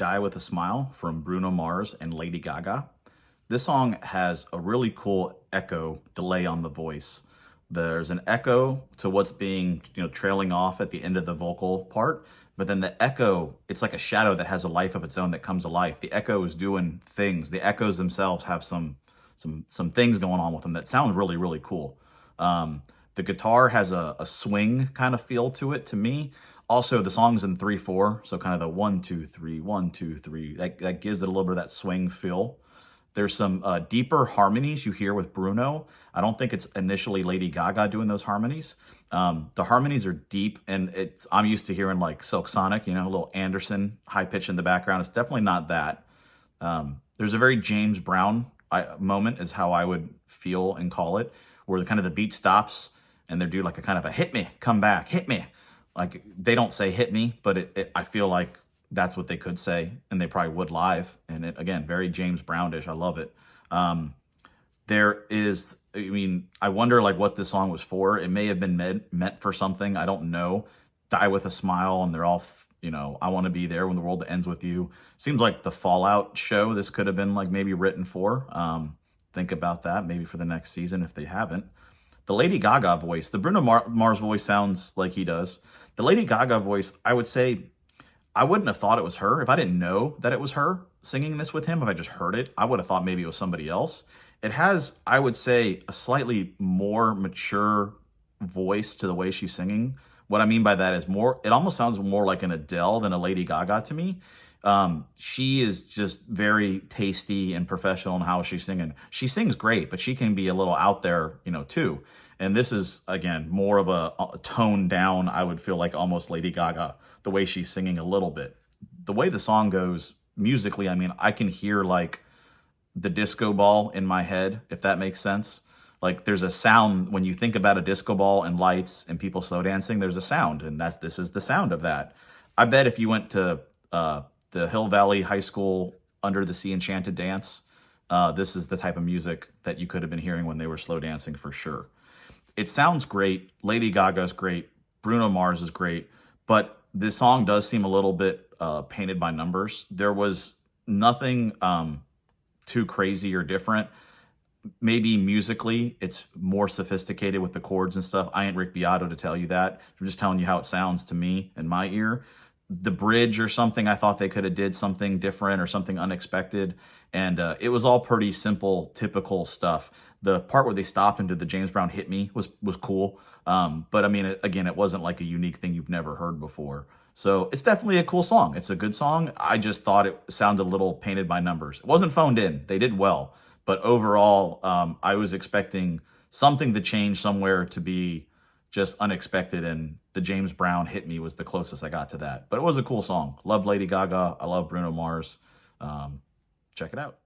Die With a Smile from Bruno Mars and Lady Gaga. This song has a really cool echo delay on the voice. There's an echo to what's being, trailing off at the end of the vocal part, but then the echo, it's like a shadow that has a life of its own that comes to life. The echo is doing things. The echoes themselves have some things going on with them that sound really, really cool. The guitar has a swing kind of feel to it to me. Also, the song's in 3/4, so kind of the 1, 2, 3, 1, 2, 3. That gives it a little bit of that swing feel. There's some deeper harmonies you hear with Bruno. I don't think it's initially Lady Gaga doing those harmonies. The harmonies are deep, and I'm used to hearing like Silk Sonic, a little Anderson high pitch in the background. It's definitely not that. There's a very James Brown moment is how I would feel and call it, where the beat stops and they do like a kind of a hit me, come back, hit me. Like they don't say hit me, but I feel like that's what they could say, and they probably would live. And it, again, very James Brownish. I love it. I wonder like what this song was for. It may have been meant for something. I don't know. Die With a Smile, and they're all, I want to be there when the world ends with you. Seems like the Fallout show this could have been like maybe written for. Think about that maybe for the next season if they haven't. The Lady Gaga voice, the Bruno Mars voice sounds like he does. The Lady Gaga voice, I would say, I wouldn't have thought it was her. If I didn't know that it was her singing this with him, if I just heard it, I would have thought maybe it was somebody else. It has, I would say, a slightly more mature voice to the way she's singing. What I mean by that is it almost sounds more like an Adele than a Lady Gaga to me. She is just very tasty and professional in how she's singing. She sings great, but she can be a little out there, too. And this is, again, more of a tone down, I would feel like almost Lady Gaga, the way she's singing a little bit. The way the song goes musically, I can hear like the disco ball in my head, if that makes sense. Like there's a sound when you think about a disco ball and lights and people slow dancing, there's a sound, and this is the sound of that. I bet if you went to the Hill Valley High School Under the Sea Enchanted Dance, this is the type of music that you could have been hearing when they were slow dancing for sure. It sounds great. Lady Gaga's great. Bruno Mars is great. But this song does seem a little bit painted by numbers. There was nothing too crazy or different. Maybe musically, it's more sophisticated with the chords and stuff. I ain't Rick Beato to tell you that. I'm just telling you how it sounds to me in my ear. The bridge or something, I thought they could have did something different or something unexpected. And it was all pretty simple, typical stuff. The part where they stopped and did the James Brown hit me was cool. But again, it wasn't like a unique thing you've never heard before. So it's definitely a cool song. It's a good song. I just thought it sounded a little painted by numbers. It wasn't phoned in. They did well. But overall, I was expecting something to change somewhere to be just unexpected, and the James Brown hit me was the closest I got to that. But it was a cool song. Love Lady Gaga. I love Bruno Mars. Check it out.